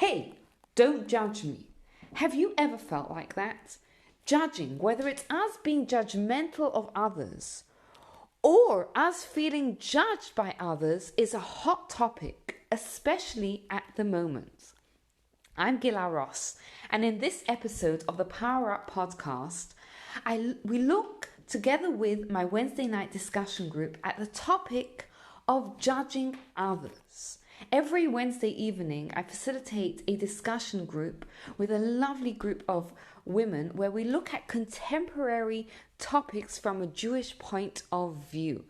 Hey, don't judge me. Have you ever felt like that? Judging, whether it's us being judgmental of others or us feeling judged by others, is a hot topic, especially at the moment. I'm Gila Ross, and in this episode of the Power Up podcast, we look together with my Wednesday night discussion group at the topic of judging others. Every Wednesday evening, I facilitate a discussion group with a lovely group of women where we look at contemporary topics from a Jewish point of view.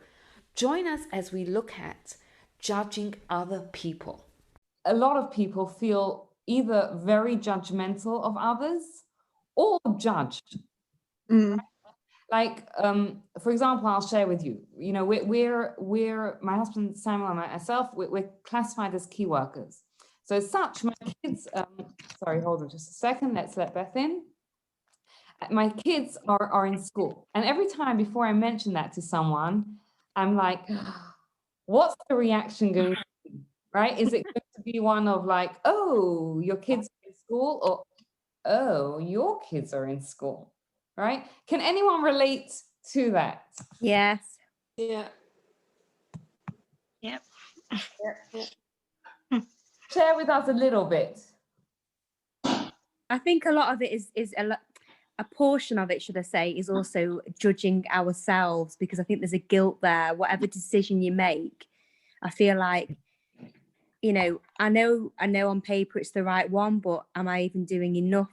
Join us as we look at judging other people. A lot of people feel either very judgmental of others or judged. Like, for example, I'll share with you, we're my husband Samuel and myself, we're classified as key workers. So as such, my kids, sorry, hold on just a second, let's let Beth in. My kids are in school. And every time before I mention that to someone, I'm like, what's the reaction going to be, right? Is it going to be one of like, oh, your kids are in school, or, oh, your kids are in school? Right? Can anyone relate to that? Yes. Yeah. Yep. Share with us a little bit. I think a lot of it is a portion of it, should I say, is also judging ourselves, because I think there's a guilt there. Whatever decision you make, I feel like, I know on paper it's the right one, but am I even doing enough?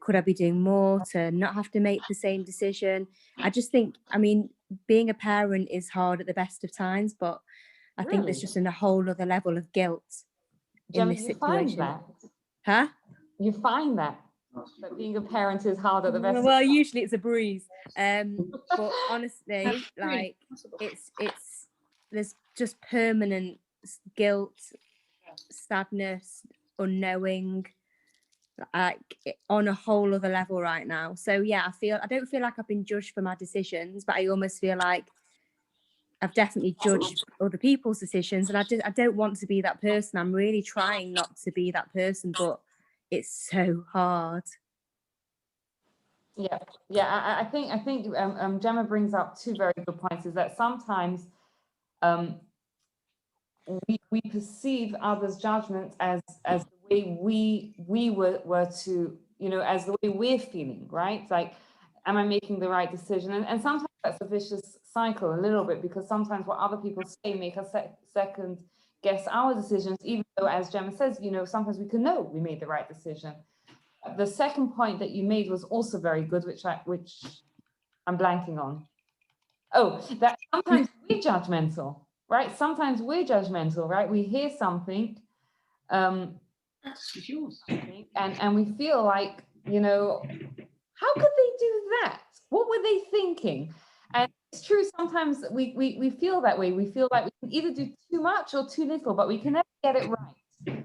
Could I be doing more to not have to make the same decision? I just think, being a parent is hard at the best of times, but I think there's just a whole other level of guilt in this situation. Find that? Huh? You find that being a parent is hard at the best. Well, usually it's a breeze. But honestly, like it's there's just permanent guilt, sadness, unknowing, like on a whole other level right now. So yeah, I don't feel like I've been judged for my decisions, but I almost feel like I've definitely judged other people's decisions, and I don't want to be that person. I'm really trying not to be that person, but it's so hard. Yeah. I think Gemma brings up two very good points. Is that sometimes we perceive others' judgments as the way we were to, as the way we're feeling, right? Like, am I making the right decision? And sometimes that's a vicious cycle a little bit, because sometimes what other people say make us second guess our decisions, even though, as Gemma says, sometimes we can know we made the right decision. The second point that you made was also very good, which I'm blanking on. Oh, that sometimes we're judgmental, right? Sometimes we're judgmental, right? We hear something, and we feel like, how could they do that? What were they thinking? And it's true, sometimes we feel that way. We feel like we can either do too much or too little, but we can never get it right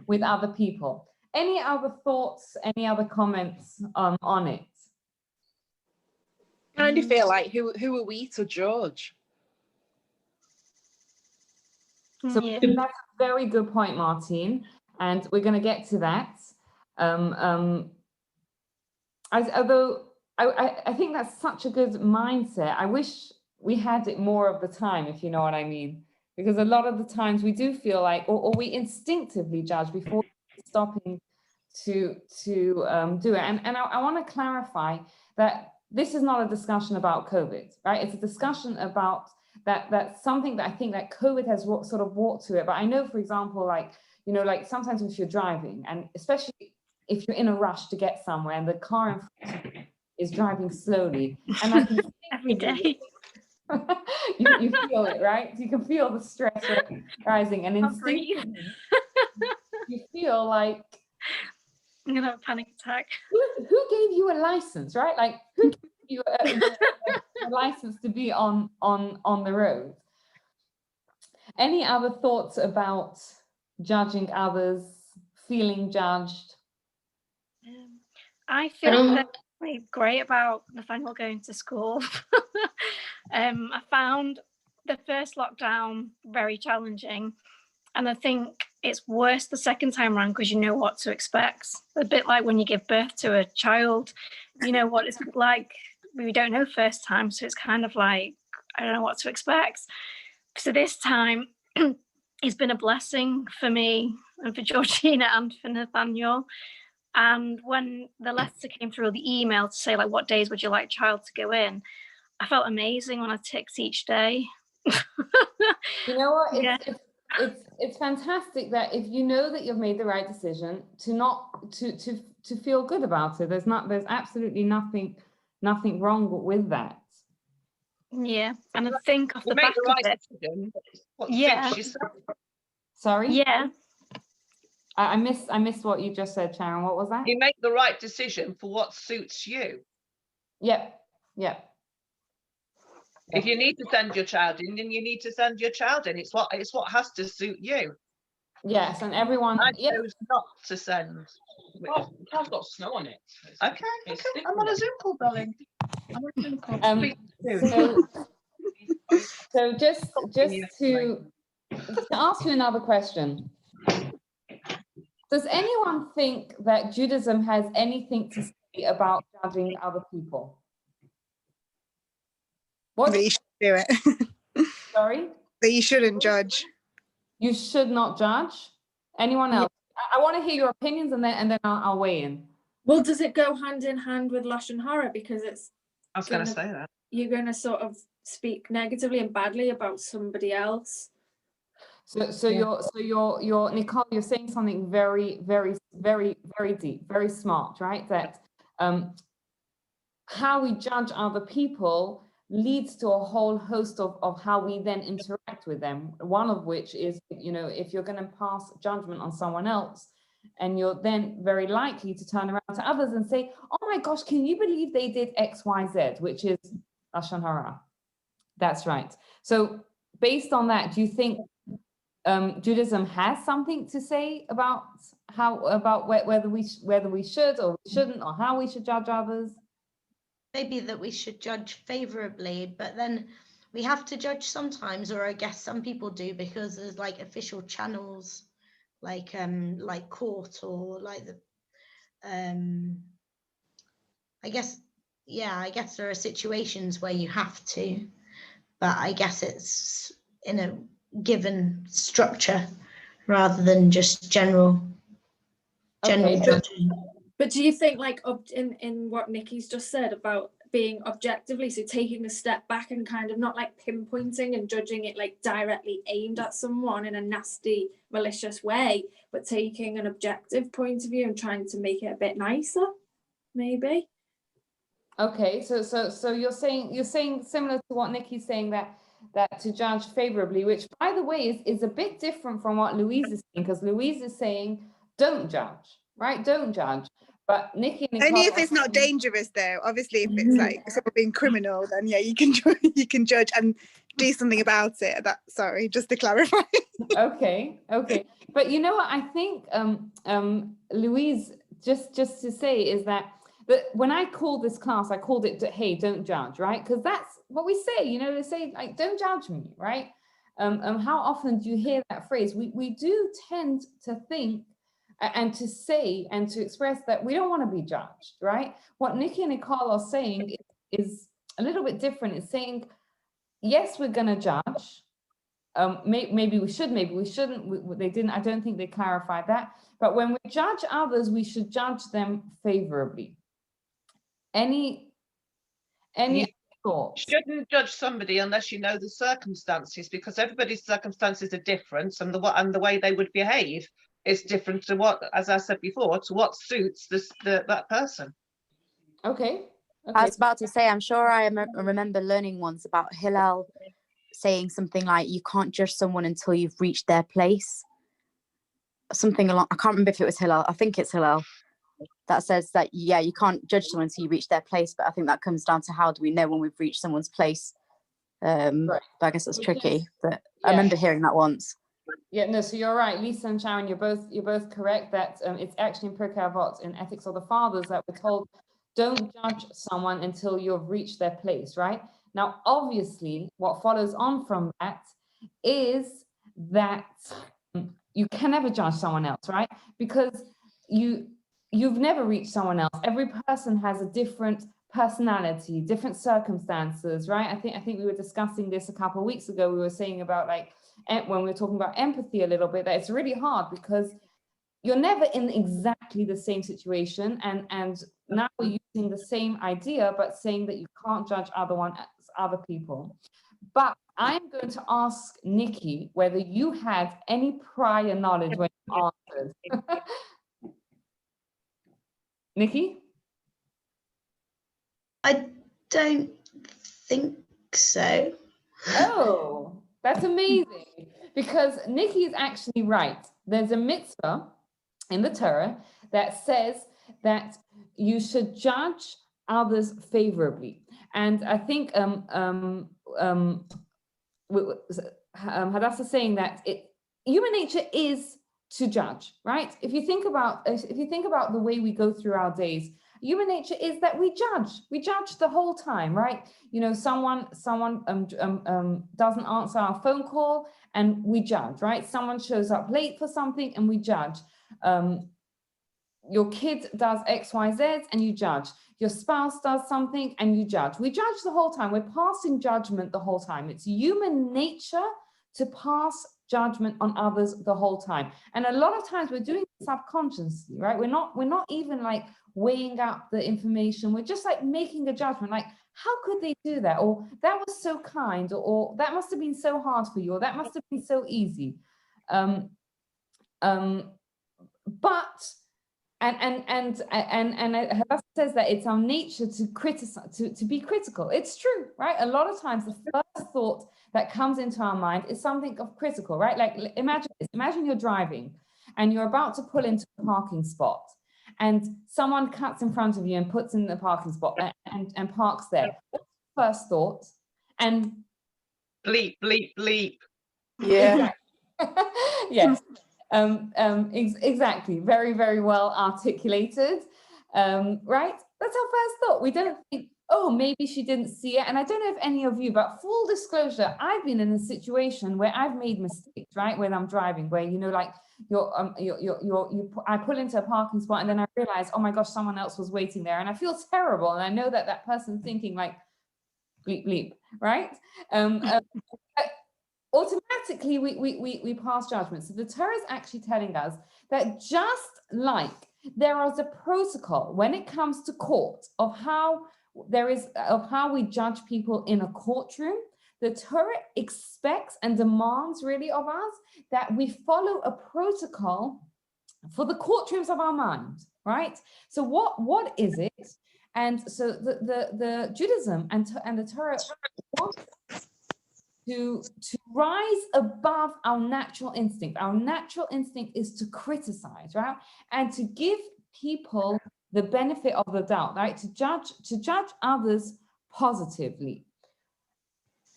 with other people. Any other thoughts, any other comments on it? I kind of feel like, who are we to judge? So that's a very good point, Martine, and we're going to get to that. Although I think that's such a good mindset. I wish we had it more of the time, if you know what I mean, because a lot of the times we do feel like, or we instinctively judge before stopping to do it. And I want to clarify that this is not a discussion about COVID, right? It's a discussion about that's something that I think that COVID has sort of brought to it. But I know, for example, like sometimes if you're driving, and especially if you're in a rush to get somewhere and the car in front of you is driving slowly, and I can every day. you feel it, right? You can feel the stress rising, and instinctively you feel like I'm gonna have a panic attack. Who gave you a license, right? Like, who gave you a license to be on the road? Any other thoughts about judging others, feeling judged? I feel great about Nathaniel going to school. I found the first lockdown very challenging, and I think it's worse the second time around because you know what to expect. A bit like when you give birth to a child, you know what it's like. We don't know first time, so it's kind of like, I don't know what to expect. So this time, it's been a blessing for me and for Georgina and for Nathaniel. And when the letter came through, the email to say, like, what days would you like child to go in, I felt amazing when I ticked each day. You know what? Yeah. It's fantastic that if you know that you've made the right decision, to feel good about it. There's absolutely nothing wrong with that. Yeah, and I think off You the make back the right of it, decision. What Yeah. suits yourself. Sorry? yeah, I missed what you just said, Sharon. What was that? You make the right decision for what suits you. Yep. If you need to send your child in, then you need to send your child in. It's what has to suit you. Yes, and everyone. I Yep. chose not to send. Oh, the car's got snow on it. Okay, It's I'm on a Zoom call, darling. I'm on a Zoom call. Speak soon. So just to ask you another question. Does anyone think that Judaism has anything to say about judging other people? What? That you should do it. Sorry? That you shouldn't judge. You should not judge? Anyone else? I want to hear your opinions and then I'll weigh in. Well, does it go hand in hand with Lashon Hara? Because it's I was going to say that. you're going to sort of speak negatively and badly about somebody else. So you're Nicole, you're saying something very, very, very, very deep, very smart, right? That how we judge other people leads to a whole host of how we then interact with them. One of which is, you know, if you're going to pass judgment on someone else, and you're then very likely to turn around to others and say, oh my gosh, can you believe they did X, Y, Z, which is Lashon Hara. That's right. So based on that, do you think Judaism has something to say about whether we should or we shouldn't, or how we should judge others? Maybe that we should judge favorably, but then we have to judge sometimes, or I guess some people do, because there's like official channels, like court, or like the I guess there are situations where you have to, but I guess it's in a given structure rather than just general judging. But do you think, like, in what Nikki's just said about being objectively, so taking a step back and kind of not like pinpointing and judging it like directly aimed at someone in a nasty, malicious way, but taking an objective point of view and trying to make it a bit nicer, maybe? Okay, so you're saying similar to what Nikki's saying, that to judge favorably, which by the way is a bit different from what Louise is saying, because Louise is saying don't judge, right? Don't judge. But Nikki and Only if it's not dangerous, though. Obviously, if it's like sort of being criminal, then yeah, you can judge and do something about it. Sorry, just to clarify. Okay. But you know what I think, Louise, just to say is that when I called this class, I called it, hey, don't judge, right? Because that's what we say, you know, they say, like, don't judge me, right? How often do you hear that phrase? We do tend to think and to say and to express that we don't want to be judged, right? What Nikki and Nicole are saying is a little bit different. It's saying, yes, we're going to judge. Maybe we should, maybe we shouldn't. They didn't. I don't think they clarified that. But when we judge others, we should judge them favorably. Any thoughts? You shouldn't judge somebody unless you know the circumstances, because everybody's circumstances are different, and the way they would behave is different to what, as I said before, to what suits that person. Okay. I was about to say, I'm sure I remember learning once about Hillel saying something like, you can't judge someone until you've reached their place. Something along, I can't remember if it was Hillel. I think it's Hillel that says that, yeah, you can't judge someone until you reach their place. But I think that comes down to how do we know when we've reached someone's place? Right. But I guess that's tricky. But yeah. I remember hearing that once. Yeah, no, so you're right, Lisa and Sharon, you're both correct that it's actually in Pirkei Avot, in Ethics of the Fathers, that we're told don't judge someone until you've reached their place, right? Now, obviously, what follows on from that is that you can never judge someone else, right? Because you've never reached someone else. Every person has a different personality, different circumstances, right? I think we were discussing this a couple of weeks ago. We were saying about like, when we were talking about empathy a little bit, that it's really hard because you're never in exactly the same situation. And now we're using the same idea, but saying that you can't judge other people. But I'm going to ask Nikki whether you had any prior knowledge when you answered. Nikki? I don't think so. Oh, that's amazing. Because Nikki is actually right. There's a mitzvah in the Torah that says that you should judge others favorably. And I think Hadassah saying that human nature is to judge, right? If you think about the way we go through our days, human nature is that we judge the whole time, right? You know, someone doesn't answer our phone call and we judge, right? Someone shows up late for something and we judge. Your kid does X, Y, Z and you judge. Your spouse does something and you judge. We judge the whole time. We're passing judgment the whole time. It's human nature to pass judgment on others the whole time. And a lot of times we're doing it subconsciously, right? We're not even like weighing up the information. We're just like making a judgment, like, how could they do that? Or that was so kind, or that must have been so hard for you, or that must have been so easy. But Hadassah says that it's our nature to criticize, to be critical. It's true, right? A lot of times the first thought that comes into our mind is something of critical, right? Like imagine this. Imagine you're driving and you're about to pull into a parking spot and someone cuts in front of you and puts in the parking spot and parks there. First thought, and Bleep, bleep, bleep. Yeah. Yes. Exactly. Very, very well articulated. Right? That's our first thought. We don't think, oh, maybe she didn't see it. And I don't know if any of you, but full disclosure, I've been in a situation where I've made mistakes, right? When I'm driving, where, you know, like I pull into a parking spot and then I realize, oh my gosh, someone else was waiting there. And I feel terrible. And I know that that person's thinking like, bleep, bleep, right? Automatically we pass judgment. So the Torah is actually telling us that just like there is a protocol when it comes to court of how we judge people in a courtroom, the Torah expects and demands really of us that we follow a protocol for the courtrooms of our mind, right? So what is it? And so the Judaism and the Torah wants to rise above our natural instinct. Our natural instinct is to criticize, right? And to give people the benefit of the doubt, right? To judge others positively.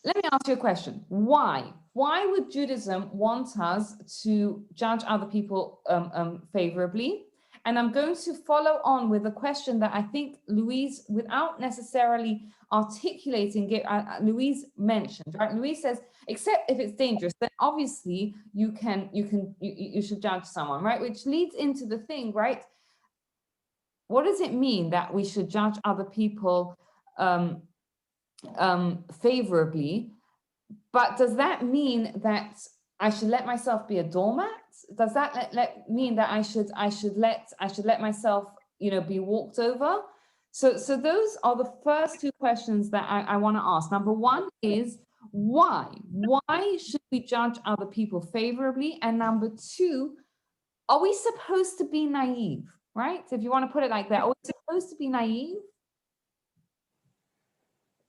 Let me ask you a question. Why? Why would Judaism want us to judge other people favorably? And I'm going to follow on with a question that I think Louise, without necessarily articulating it, Louise mentioned, right? Louise says, except if it's dangerous, then obviously you should judge someone, right? Which leads into the thing, right? What does it mean that we should judge other people favorably? But does that mean that I should let myself be a doormat? Does that mean that I should let myself, you know, be walked over? So those are the first two questions that I want to ask. Number one is why? Why should we judge other people favorably? And number two, are we supposed to be naive? Right? So if you want to put it like that, are we supposed to be naive?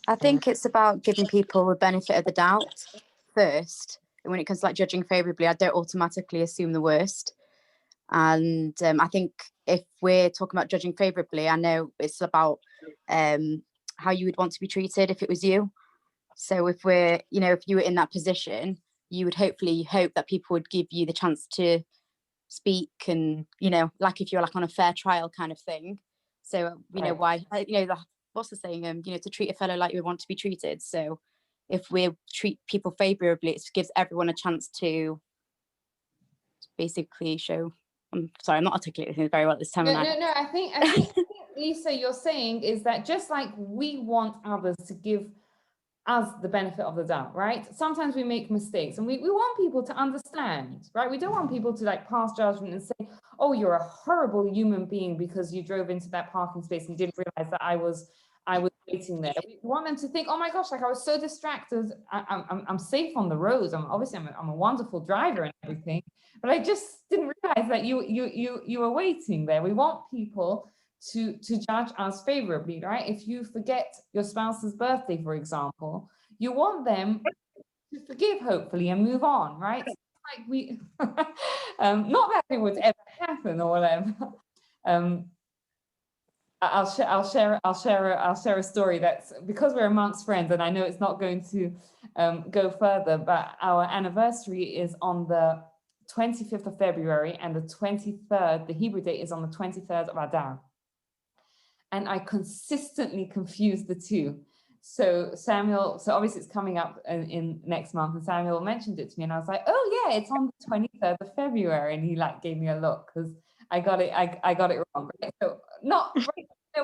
I think it's about giving people the benefit of the doubt first. And when it comes to like judging favorably, I don't automatically assume the worst. And I think if we're talking about judging favorably, I know it's about how you would want to be treated if it was you. So if if you were in that position, you would hopefully hope that people would give you the chance to speak and, like if you're like on a fair trial kind of thing. So, why, what's the saying, to treat a fellow like we want to be treated. So if we treat people favorably, it gives everyone a chance to basically show. I'm sorry, I'm not articulating things very well this time. No. I think Lisa, you're saying is that just like we want others to give us the benefit of the doubt, right? Sometimes we make mistakes and we want people to understand, right? We don't want people to like pass judgment and say, oh, you're a horrible human being because you drove into that parking space and you didn't realize that I was waiting there. We want them to think, oh my gosh, like I was so distracted. I'm safe on the roads. I'm a wonderful driver and everything, but I just didn't realize that you were waiting there. We want people to judge us favorably, right? If you forget your spouse's birthday, for example, you want them to forgive, hopefully, and move on, right? So like we, not that it would ever happen or whatever. I'll share a story that's because we're amongst friends, and I know it's not going to go further, but our anniversary is on the 25th of February, and the 23rd, the Hebrew date is on the 23rd of Adar. And I consistently confuse the two. So obviously it's coming up in next month, and Samuel mentioned it to me, and I was like, oh yeah, it's on the 23rd of February, and he like gave me a look because I got it wrong. Right? So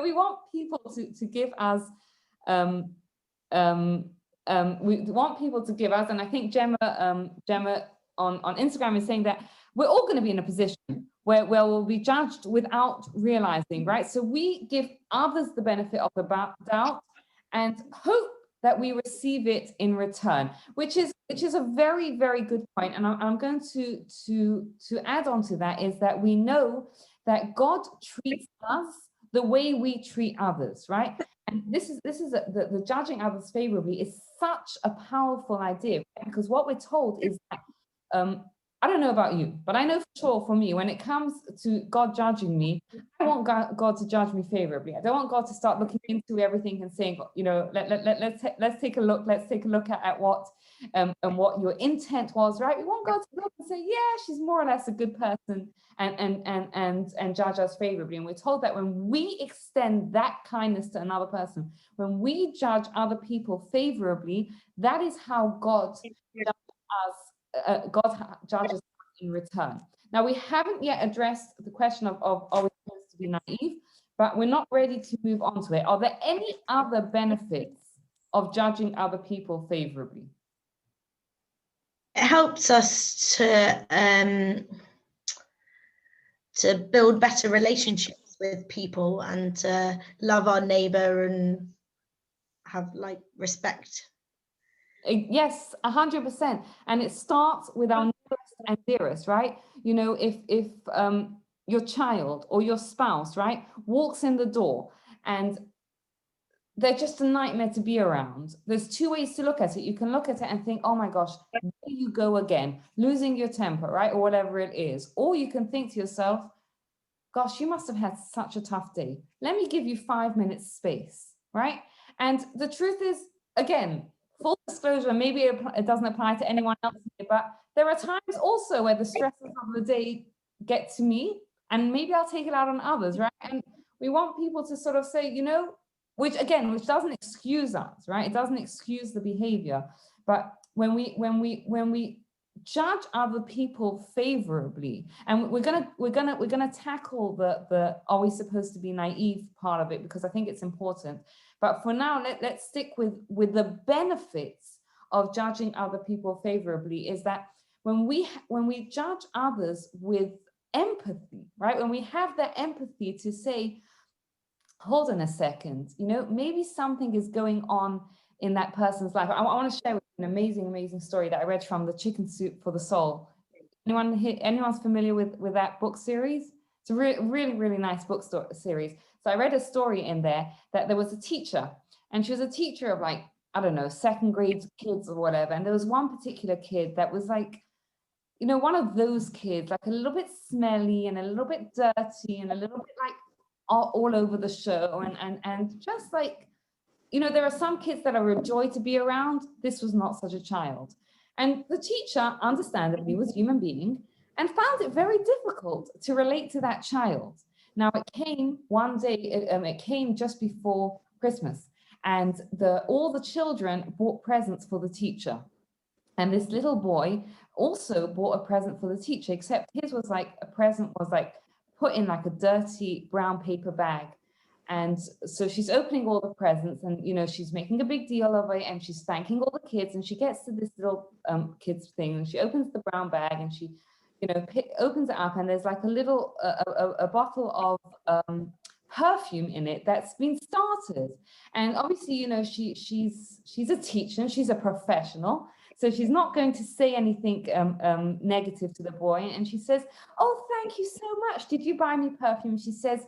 we want people to give us we want people to give us, and I think Gemma on Instagram is saying that we're all going to be in a position where we'll be judged without realizing, right? So we give others the benefit of the doubt and hope that we receive it in return, which is a very, very good point. And I'm going to add on to that is that we know that God treats us the way we treat others, right? And this is the judging others favorably is such a powerful idea, right? Because what we're told is that I don't know about you, but I know for sure for me, when it comes to God judging me, I want God to judge me favorably. I don't want God to start looking into everything and saying, you know, let's take a look. Let's take a look at what and what your intent was, right? We want God to look and say, yeah, she's more or less a good person, and judge us favorably. And we're told that when we extend that kindness to another person, when we judge other people favorably, that is how God judges us. God judges us in return. Now, we haven't yet addressed the question of are we supposed to be naive, but we're not ready to move on to it. Are there any other benefits of judging other people favorably? It helps us to build better relationships with people and to love our neighbor and have like respect. Yes, 100%. And it starts with our nearest and dearest, right? You know, if your child or your spouse, right, walks in the door and they're just a nightmare to be around. There's two ways to look at it. You can look at it and think, oh my gosh, there you go again, losing your temper, right? Or whatever it is. Or you can think to yourself, gosh, you must have had such a tough day. Let me give you 5 minutes space, right? And the truth is, again, full disclosure, maybe it doesn't apply to anyone else here, but there are times also where the stresses of the day get to me, and maybe I'll take it out on others, right? And we want people to sort of say, you know, which doesn't excuse us, right? It doesn't excuse the behavior, but when we judge other people favorably, and we're gonna tackle the are we supposed to be naive part of it, because I think it's important. But for now, let's stick with the benefits of judging other people favorably. Is that when we judge others with empathy, right? When we have that empathy to say, hold on a second, you know, maybe something is going on in that person's life. I want to share with you an amazing story that I read from The Chicken Soup for the Soul. Anyone's familiar with that book series? It's a really nice book series. So I read a story in there that there was a teacher, and she was a teacher of like, I don't know, second grade kids or whatever. And there was one particular kid that was like, you know, one of those kids, like a little bit smelly and a little bit dirty and a little bit like all over the show, and just like, you know, there are some kids that are a joy to be around. This was not such a child. And the teacher, understandably, was a human being and found it very difficult to relate to that child. Now, it came one day, it came just before Christmas, and all the children bought presents for the teacher. And this little boy also bought a present for the teacher, except his was like a present was like put in like a dirty brown paper bag. And so she's opening all the presents, and you know, she's making a big deal of it, and she's thanking all the kids, and she gets to this little kids thing, and she opens the brown bag, and she, you know, opens it up, and there's like a little a bottle of perfume in it that's been started. And obviously, you know, she's a teacher and she's a professional, so she's not going to say anything negative to the boy. And she says, "Oh, thank you so much. Did you buy me perfume?" She says,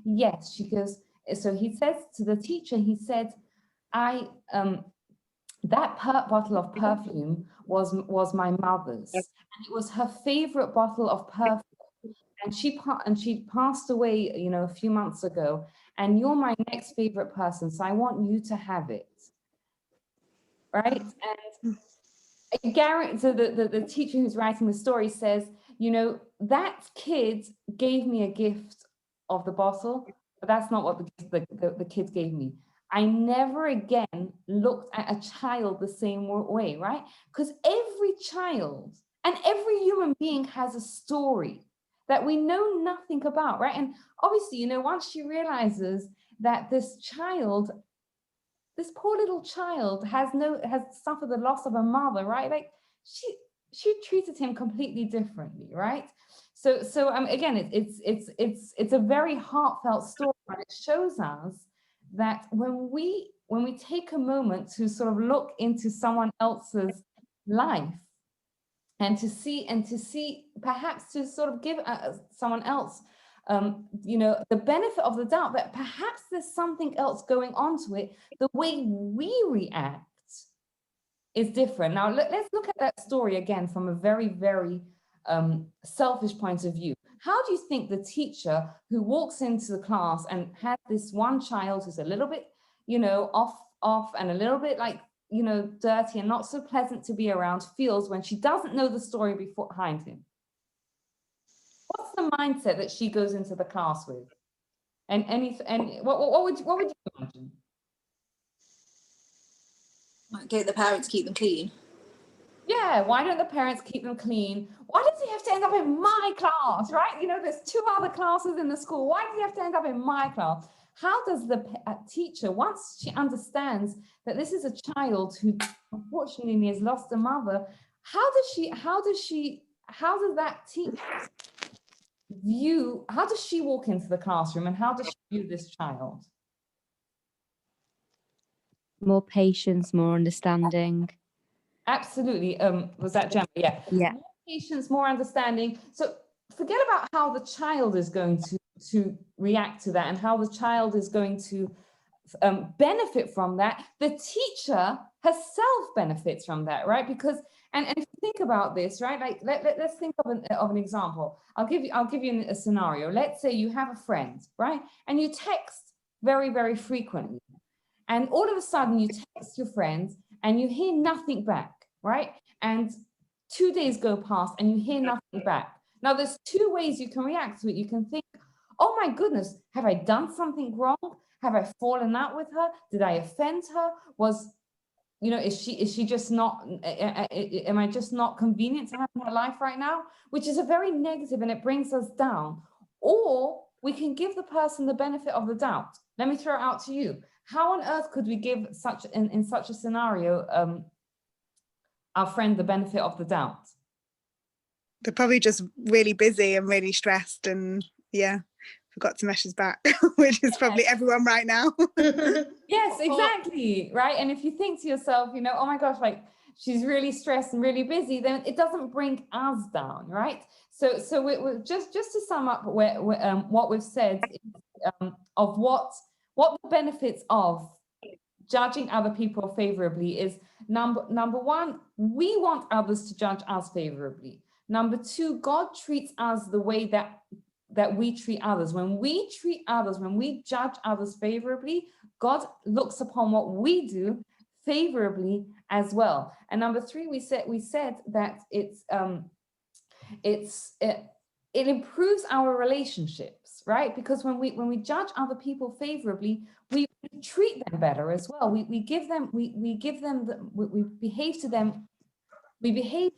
"Yes." She goes, so he says to the teacher, he said, "I that bottle of perfume was my mother's, and it was her favorite bottle of perfume. And she passed away, you know, a few months ago. And you're my next favorite person, so I want you to have it." Right? And I guarantee, so the teacher who's writing the story says, you know, that kid gave me a gift of the bottle, but that's not what the kid gave me. I never again looked at a child the same way, right? Because every child and every human being has a story that we know nothing about, right? And obviously, you know, once she realizes that this poor little child has suffered the loss of a mother, right? Like she treated him completely differently, right? So again, it's a very heartfelt story, but it shows us that when we take a moment to sort of look into someone else's life, and to see perhaps to sort of give someone else you know, the benefit of the doubt that perhaps there's something else going on to it, the way we react is different. Now let's look at that story again from a very, very selfish point of view. How do you think the teacher who walks into the class and has this one child who's a little bit, you know, off and a little bit like, you know, dirty and not so pleasant to be around feels when she doesn't know the story behind him? What's the mindset that she goes into the class with? And what would you imagine? Don't the parents keep them clean? Yeah, why don't the parents keep them clean? Why does he have to end up in my class, right? You know, there's 2 other classes in the school. Why does he have to end up in my class? How does the teacher, once she understands that this is a child who unfortunately has lost a mother, how does that teacher view, how does she walk into the classroom and how does she view this child? More patience, more understanding. Absolutely. Was that Gemma? Yeah. Yeah. More patience, more understanding. So forget about how the child is going to react to that and how the child is going to benefit from that. The teacher herself benefits from that, right? Because and if you think about this, right? Like let's think of an example. I'll give you a scenario. Let's say you have a friend, right? And you text very, very frequently. And all of a sudden you text your friend and you hear nothing back, right? And 2 days go past and you hear nothing back. Now there's 2 ways you can react to it. You can think, oh my goodness, have I done something wrong? Have I fallen out with her? Did I offend her? You know, is she just not, am I just not convenient to have in her life right now? Which is a very negative and it brings us down. Or we can give the person the benefit of the doubt. Let me throw it out to you. How on earth could we give in such a scenario, our friend the benefit of the doubt? They're probably just really busy and really stressed and forgot to message back, which is probably everyone right now. Yes, exactly. Right. And if you think to yourself, you know, oh my gosh, like she's really stressed and really busy, then it doesn't bring us down. Right. So we're just to sum up what we've said of what the benefits of judging other people favorably is number 1, we want others to judge us favorably. Number 2, God treats us the way that we treat others. When we treat others, when we judge others favorably, God looks upon what we do favorably as well. And number 3, we said that it improves our relationships, right? Because when we judge other people favorably, we treat them better as well. We behave to them. We behave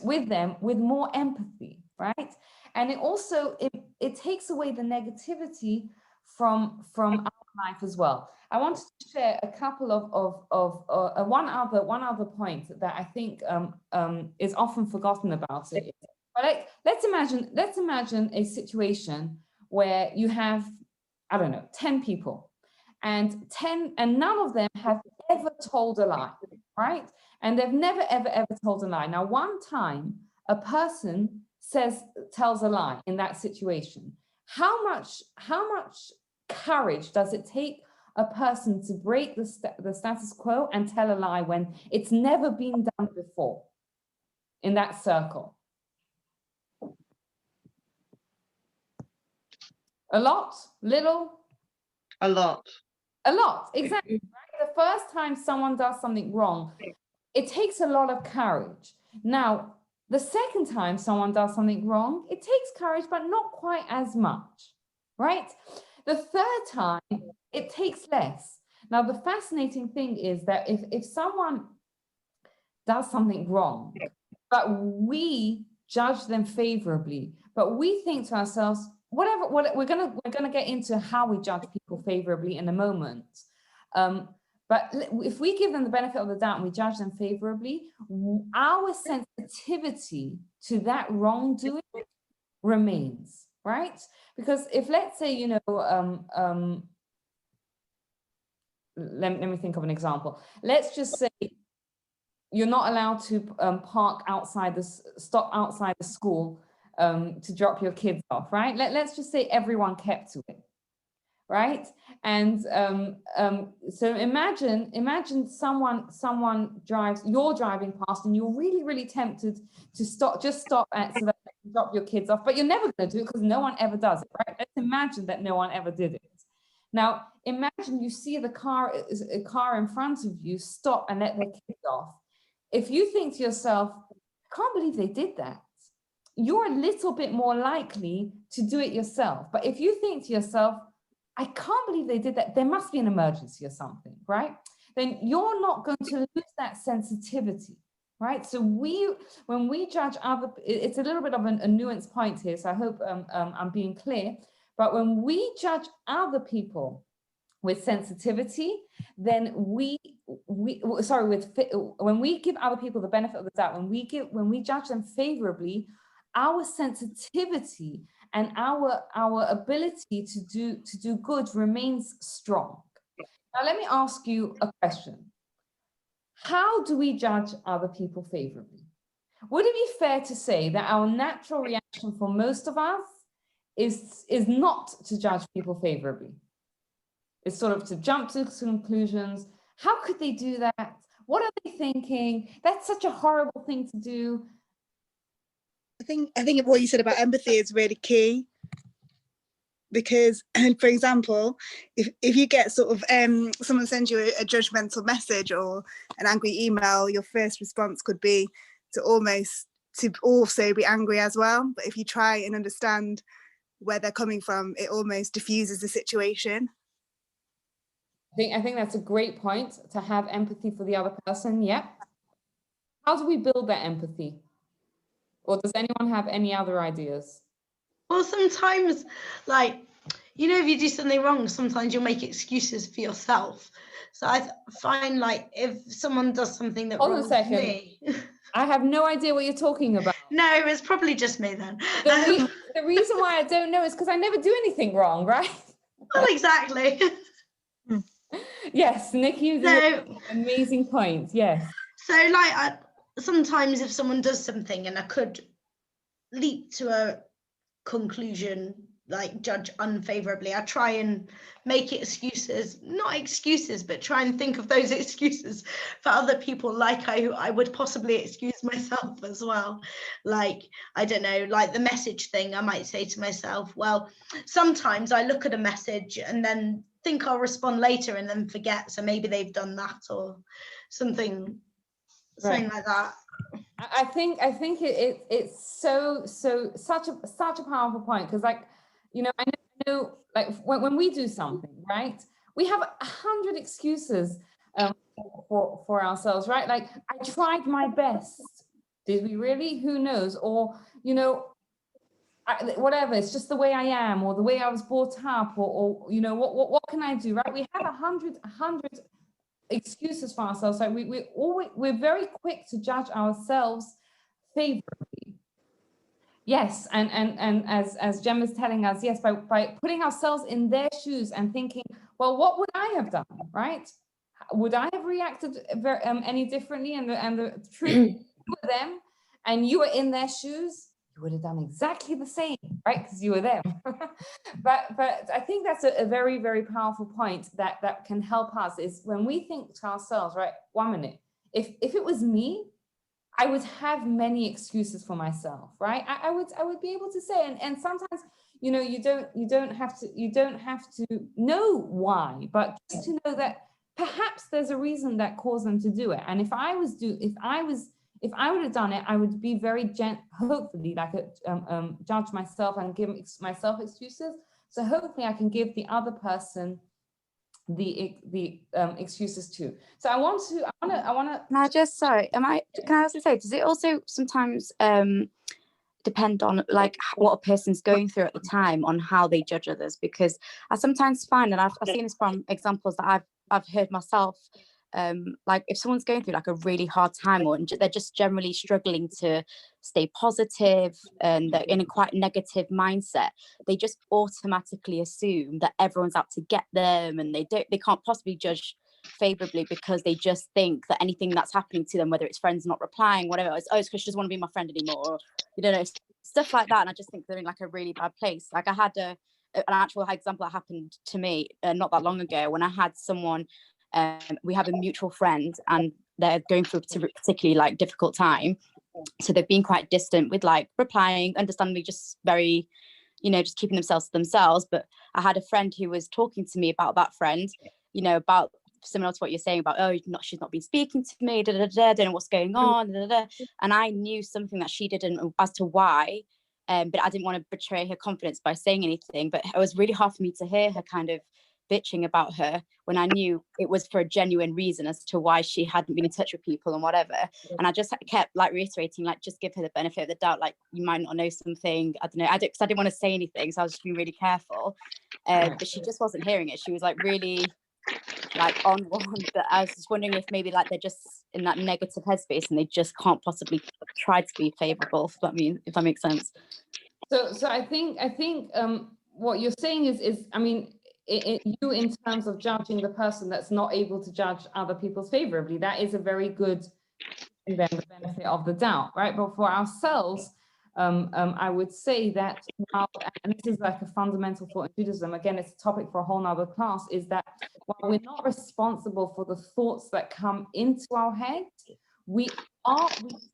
with them with more empathy, right? And it also it takes away the negativity from our life as well. I wanted to share a couple of one other point that I think is often forgotten about it. But let's imagine a situation where you have, I don't know, 10 people, and none of them have ever told a lie, right? And they've never ever told a lie. Now, one time a person tells a lie in that situation. How much courage does it take a person to break the status quo and tell a lie when it's never been done before in that circle? A lot, little? A lot. A lot, exactly. Right? The first time someone does something wrong, it takes a lot of courage. Now, the second time someone does something wrong, it takes courage, but not quite as much, right? The third time, it takes less. Now, the fascinating thing is that if someone does something wrong, but we judge them favorably, but we think to ourselves, whatever, we're gonna get into how we judge people favorably in a moment. But if we give them the benefit of the doubt and we judge them favorably, our sensitivity to that wrongdoing remains, right? Because if, let's say, you know, let me think of an example. Let's just say you're not allowed to stop outside the school to drop your kids off, right? Let's just say everyone kept to it, right? And so imagine someone drives, you're driving past and you're really tempted to stop at so that you can drop your kids off, but you're never going to do it because no one ever does it, right? Let's imagine that no one ever did it. Now imagine you see a car in front of you stop and let their kids off. If you think to yourself, I can't believe they did that, you're a little bit more likely to do it yourself. But if you think to yourself, I can't believe they did that, there must be an emergency or something, right? Then you're not going to lose that sensitivity, right? So when we judge it's a little bit of a nuanced point here, so I hope I'm being clear. But when we judge other people with sensitivity, then when we give other people the benefit of the doubt, when we judge them favorably, our sensitivity and our ability to do good remains strong. Now, let me ask you a question. How do we judge other people favorably? Would it be fair to say that our natural reaction for most of us is not to judge people favorably? It's sort of to jump to conclusions. How could they do that? What are they thinking? That's such a horrible thing to do. I think what you said about empathy is really key, because, for example, if you get sort of someone sends you a judgmental message or an angry email, your first response could be to also be angry as well. But if you try and understand where they're coming from, it almost diffuses the situation. I think that's a great point, to have empathy for the other person. Yeah. How do we build that empathy? Or does anyone have any other ideas? Well, sometimes, like, you know, if you do something wrong, sometimes you'll make excuses for yourself. So I find, like, if someone does something that wrongs me. I have no idea what you're talking about. No, it's probably just me then. The reason why I don't know is because I never do anything wrong, right? Well, exactly. Yes, Nikki, amazing point. Yes. So, like, sometimes if someone does something and I could leap to a conclusion, like judge unfavorably, I try and make excuses, not excuses, but try and think of those excuses for other people, like I would possibly excuse myself as well. Like, I don't know, like the message thing, I might say to myself, well, sometimes I look at a message and then think I'll respond later and then forget, so maybe they've done that or something like that. I think it's such a powerful point, because, like, you know, I know like when we do something, right, we have 100 excuses for ourselves, right? Like, I tried my best Did we really? Who knows? Or, you know, whatever, it's just the way I am, or the way I was brought up, or you know, what can I do, right? We have a hundred excuses for ourselves. Like we're very quick to judge ourselves favorably. Yes, and as Jem is telling us, yes, by putting ourselves in their shoes and thinking, well, what would I have done, right? Would I have reacted any differently? And the truth, you were them, and you were in their shoes, you would have done exactly the same, right? Because you were them. but I think that's a very, very powerful point that can help us, is when we think to ourselves, right? 1 minute, if it was me, I would have many excuses for myself, right? I would be able to say, and sometimes, you know, you don't have to know why, but just to know that perhaps there's a reason that caused them to do it. And if I would have done it, I would be very hopefully, like judge myself and give myself excuses. So hopefully I can give the other person the excuses too. So I want to. Can I just, sorry, can I also say, does it also sometimes depend on like what a person's going through at the time on how they judge others? Because I sometimes find, and I've seen this from examples that I've heard myself, like if someone's going through like a really hard time, or they're just generally struggling to stay positive and they're in a quite negative mindset, they just automatically assume that everyone's out to get them, and they can't possibly judge favorably because they just think that anything that's happening to them, whether it's friends not replying, whatever, it's because she doesn't want to be my friend anymore, or you don't know, stuff like that. And I just think they're in like a really bad place. Like I had an actual example that happened to me not that long ago, when I had someone, we have a mutual friend and they're going through a particularly like difficult time, so they've been quite distant with like replying, understandably, just very, you know, just keeping themselves to themselves. But I had a friend who was talking to me about that friend, you know, about similar to what you're saying about, oh, she's not been speaking to me, don't know what's going on, and I knew something that she didn't as to why, but I didn't want to betray her confidence by saying anything. But it was really hard for me to hear her kind of bitching about her when I knew it was for a genuine reason as to why she hadn't been in touch with people and whatever. And I just kept like reiterating, like, just give her the benefit of the doubt, like you might not know something, I don't know, because I didn't want to say anything, so I was just being really careful, but she just wasn't hearing it. She was like really like on one, but I was just wondering if maybe like they're just in that negative headspace and they just can't possibly try to be favorable, if that makes sense. So I think what you're saying is I mean, you in terms of judging the person that's not able to judge other people favorably, that is a very good, and then the benefit of the doubt, right? But for ourselves, I would say that now, and this is like a fundamental thought in Buddhism, again, it's a topic for a whole nother class, is that while we're not responsible for the thoughts that come into our head, we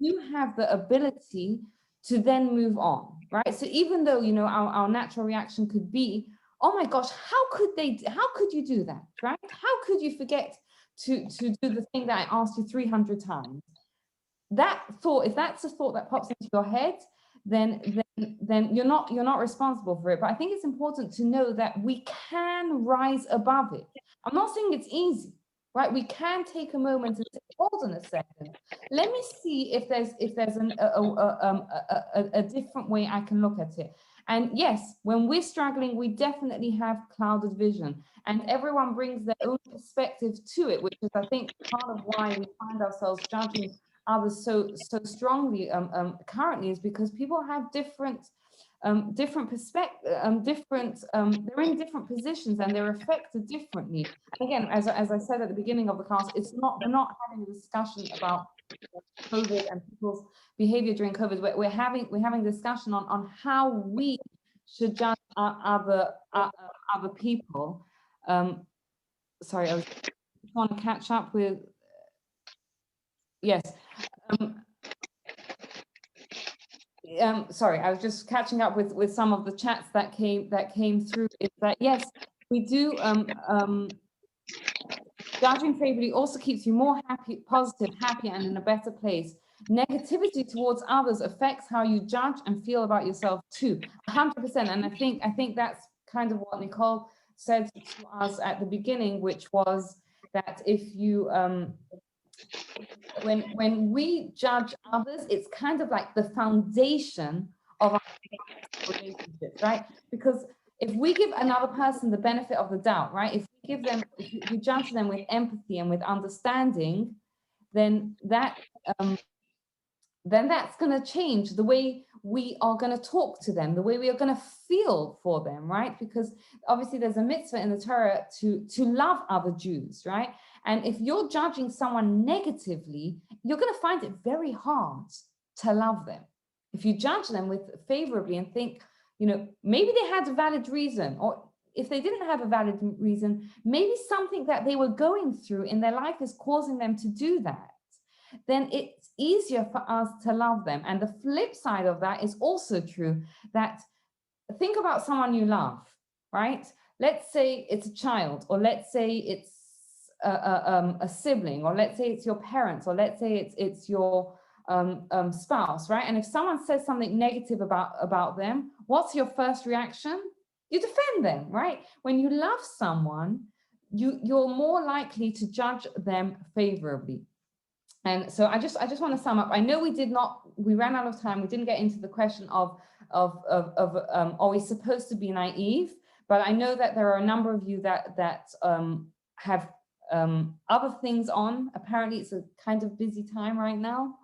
do have the ability to then move on, right? So even though, you know, our natural reaction could be, oh my gosh, how could you do that, right? How could you forget to do the thing that I asked you 300 times? That thought, if that's a thought that pops into your head, then you're not responsible for it. But I think it's important to know that we can rise above it. I'm not saying it's easy, right? We can take a moment and say, hold on a second, let me see if there's a different way I can look at it. And yes, when we're struggling, we definitely have clouded vision, and everyone brings their own perspective to it, which is, I think, part of why we find ourselves judging others so strongly currently, is because people have different perspective, they're in different positions and they're affected differently. And again, as I said at the beginning of the class, we're not having a discussion about COVID and people's behavior during COVID. We're having a discussion on how we should judge other people. Sorry, I was trying to catch up with. Yes. Sorry, I was just catching up with some of the chats that came through. Is that yes, we do. Judging favorably also keeps you more happy, positive, happy, and in a better place. Negativity towards others affects how you judge and feel about yourself too. 100%. And I think that's kind of what Nicole said to us at the beginning, which was that if you when we judge others, it's kind of like the foundation of our relationships, right? Because if we give another person the benefit of the doubt, right? If we judge them with empathy and with understanding, then that's going to change the way we are going to talk to them, the way we are going to feel for them, right? Because obviously there's a mitzvah in the Torah to love other Jews, right? And if you're judging someone negatively, you're going to find it very hard to love them. If you judge them with favorably and think, maybe they had a valid reason, or if they didn't have a valid reason, maybe something that they were going through in their life is causing them to do that, then it's easier for us to love them. And the flip side of that is also true, that think about someone you love, right? Let's say it's a child, or let's say it's a sibling, or let's say it's your parents, or let's say it's your spouse, right? And if someone says something negative about them, what's your first reaction? You defend them, right? When you love someone, you're more likely to judge them favorably. And so I just want to sum up. I know we ran out of time. We didn't get into the question of are we supposed to be naive? But I know that there are a number of you that have other things on. Apparently it's a kind of busy time right now,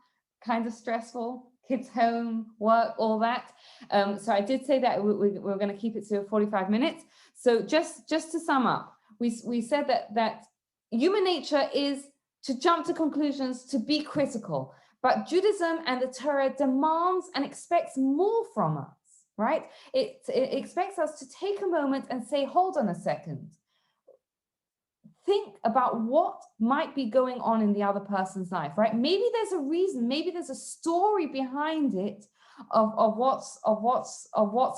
kind of stressful, kids home, work, all that. So I did say that we're going to keep it to 45 minutes. So just to sum up, we said that human nature is to jump to conclusions, to be critical. But Judaism and the Torah demands and expects more from us, right? It expects us to take a moment and say, hold on a second. Think about what might be going on in the other person's life, right? Maybe there's a reason, maybe there's a story behind it of what's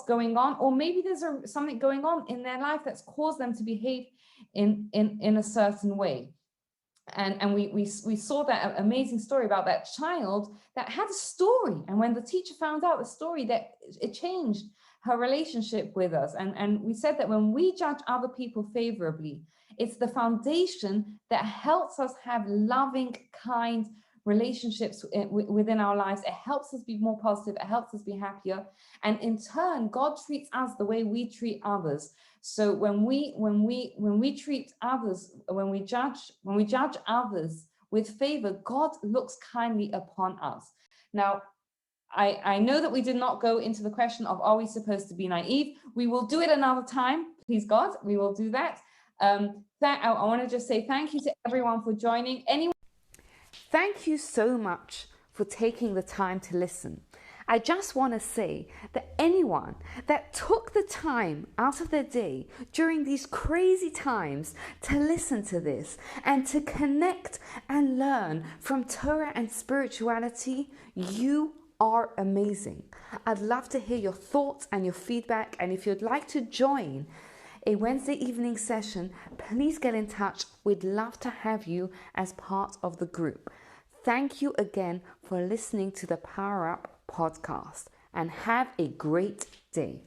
going on, or maybe there's something going on in their life that's caused them to behave in a certain way. And we saw that amazing story about that child that had a story. And when the teacher found out the story, that it changed her relationship with us. And we said that when we judge other people favorably, it's the foundation that helps us have loving, kind relationships within our lives. It helps us be more positive. It helps us be happier. And in turn, God treats us the way we treat others. So when we treat others, when we judge others with favor, God looks kindly upon us. Now, I know that we did not go into the question of are we supposed to be naive? We will do it another time, please God. We will do that. I want to just say thank you to everyone for joining. Thank you so much for taking the time to listen. I just want to say that anyone that took the time out of their day during these crazy times to listen to this and to connect and learn from Torah and spirituality, you are amazing. I'd love to hear your thoughts and your feedback. And if you'd like to join a Wednesday evening session, please get in touch. We'd love to have you as part of the group. Thank you again for listening to the Power Up podcast, and have a great day.